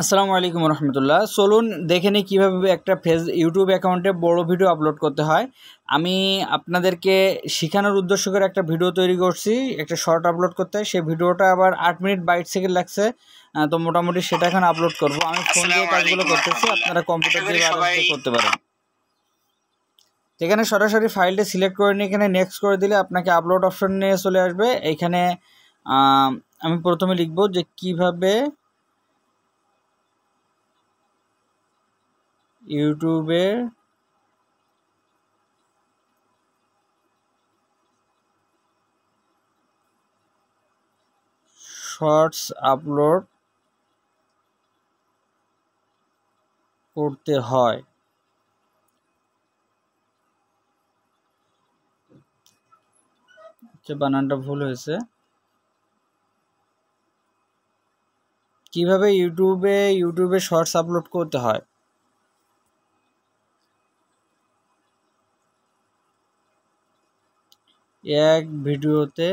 আসসালামু আলাইকুম রহমতুল্লাহ। চলুন দেখে নিই কীভাবে একটা ইউটিউব অ্যাকাউন্টে বড় ভিডিও আপলোড করতে হয়। আমি আপনাদেরকে শেখানোর উদ্দেশ্য করে একটা ভিডিও তৈরি করছি, একটা শর্ট আপলোড করতে হয়। সেই ভিডিওটা আবার 8 মিনিট 22 সেকেন্ড লাগছে। তো মোটামুটি সেটা এখন আপলোড করব। আমি ফোন দিয়ে কাজগুলো করতেছি, আপনারা কম্পিউটার দিয়ে করতে পারেন। এখানে সরাসরি ফাইলটা সিলেক্ট করে নিয়ে এখানে নেক্সট করে দিলে আপনাকে আপলোড অপশন নিয়ে চলে আসবে। এইখানে আমি প্রথমে লিখব যে কিভাবে ইউটিউবে শর্টস আপলোড করতে হয়। বানানটা ভুল হয়েছে। কিভাবে ইউটিউবে শর্টস আপলোড করতে হয়। এক ভিডিওতে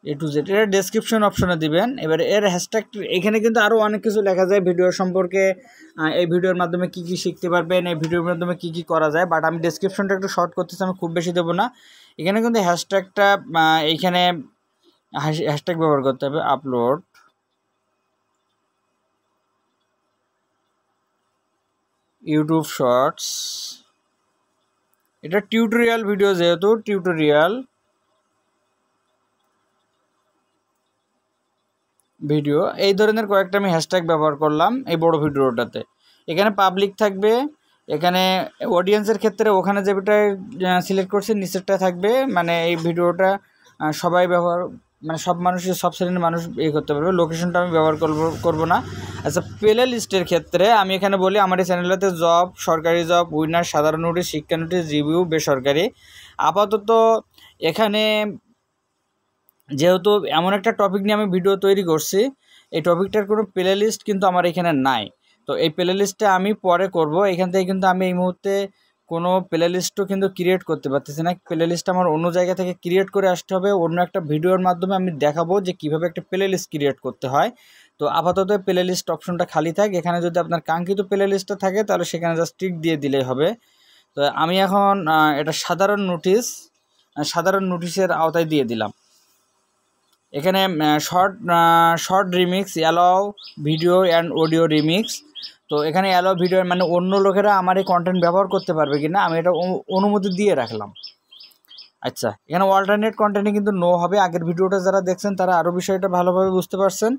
A to Z, এটা ডেসক্রিপশন অপশনে দিবেন। এবার এর হ্যাশট্যাগ, এখানে কিন্তু আরও অনেক কিছু লেখা যায় ভিডিও সম্পর্কে। এই ভিডিওর মাধ্যমে কি কি শিখতে পারবেন, এই ভিডিওর মাধ্যমে কি কি করা যায়, বাট আমি ডেসক্রিপশনটা একটু শর্ট করতেছি, আমি খুব বেশি দেবো না। এখানে কিন্তু হ্যাশট্যাগটা এইখানে হ্যাশট্যাগ ব্যবহার করতে হবে, আপলোড ইউটিউব শর্টস। এটা টিউটোরিয়াল ভিডিও, যেহেতু টিউটোরিয়াল ভিডিও, এই ধরনের কয়েকটা আমি হ্যাশট্যাগ ব্যবহার করলাম এই বড় ভিডিওটাতে। এখানে পাবলিক থাকবে, এখানে অডিয়েন্সের ক্ষেত্রে ওখানে যেটা সিলেক্ট করছি নিচেরটা থাকবে, মানে এই ভিডিওটা সবাই ব্যবহার, মানে সব মানুষের, সব শ্রেণীর মানুষ করতে পারবে। লোকেশনটা আমি ব্যবহার করব না। আচ্ছা, প্লে লিস্টের ক্ষেত্রে আমি এখানে বলি আমার এই চ্যানেলটাতে জব, সরকারি জব, উইনার, সাধারণ নোটিশ, শিক্ষা নোটিশ, রিভিউ, বেসরকারি। আপাতত এখানে যেহেতু এমন একটা টপিক নিয়ে আমি ভিডিও তৈরি করছি, এই টপিকটার কোনো প্লে লিস্ট কিন্তু আমার এখানে নাই। তো এই প্লে লিস্টটা আমি পরে করব। এখান থেকে কিন্তু আমি এই মুহূর্তে কোনো প্লে লিস্টও কিন্তু ক্রিয়েট করতে পারতেছি না। প্লে লিস্ট আমার অন্য জায়গা থেকে ক্রিয়েট করে আসতে হবে। অন্য একটা ভিডিওর মাধ্যমে আমি দেখাবো যে কীভাবে একটা প্লে লিস্ট ক্রিয়েট করতে হয়। তো আপাতত প্লে লিস্ট অপশনটা খালি থাক। এখানে যদি আপনার কাঙ্ক্ষিত প্লে লিস্টটা থাকে তাহলে সেখানে জাস্ট টিক দিয়ে দিলেই হবে। তো আমি এখন এটা সাধারণ নোটিশের আওতায় দিয়ে দিলাম। এখানে short remix, allow video and audio remix. তো এখানে অ্যালাউ ভিডিও মানে অন্য লোকেরা আমার এই কন্টেন্ট ব্যবহার করতে পারবে কিনা আমি এটা অনুমতি দিয়ে রাখলাম। আচ্ছা, এখানে অল্টারনেট কন্টেন্টে কিন্তু নো হবে। আগের ভিডিওটা যারা দেখছেন তারা আরও বিষয়টা ভালোভাবে বুঝতে পারছেন।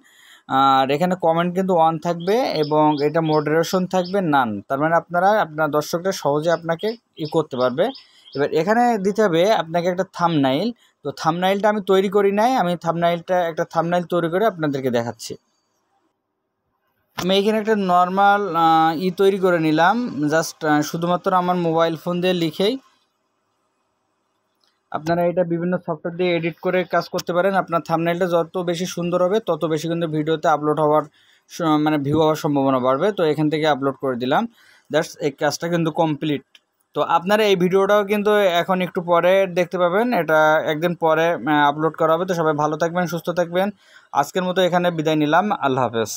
আর এখানে কমেন্ট কিন্তু অন থাকবে এবং এটা মডারেশন থাকবে নান। তার মানে আপনার দর্শকরা সহজে আপনাকে করতে পারবে। এবার এখানে দিতে হবে আপনাকে একটা থাম্বনেইল। তো থাম্বনেইলটা আমি তৈরি করি নাই, আমি একটা থাম্বনেইল তৈরি করে আপনাদেরকে দেখাচ্ছি। আমি এখানে একটা নর্মাল তৈরি করে নিলাম, জাস্ট শুধুমাত্র আমার মোবাইল ফোন দিয়ে লিখেই। আপনারা এটা বিভিন্ন সফটওয়্যার দিয়ে এডিট করে কাজ করতে পারেন। আপনার থাম্বনেইলটা যত বেশি সুন্দর হবে তত বেশি কিন্তু ভিডিওতে আপলোড হওয়ার মানে ভিউ হওয়ার সম্ভাবনা বাড়বে। তো এখান থেকে আপলোড করে দিলাম, দ্যাটস এই কাজটা কিন্তু কমপ্লিট। তো আপনারা এই ভিডিওটাও কিন্তু এখন একটু পরে দেখতে পাবেন, এটা একদিন পরে আপলোড করা হবে। তো সবাই ভালো থাকবেন, সুস্থ থাকবেন। আজকের মতো এখানে বিদায় নিলাম, আল্লাহ হাফেজ।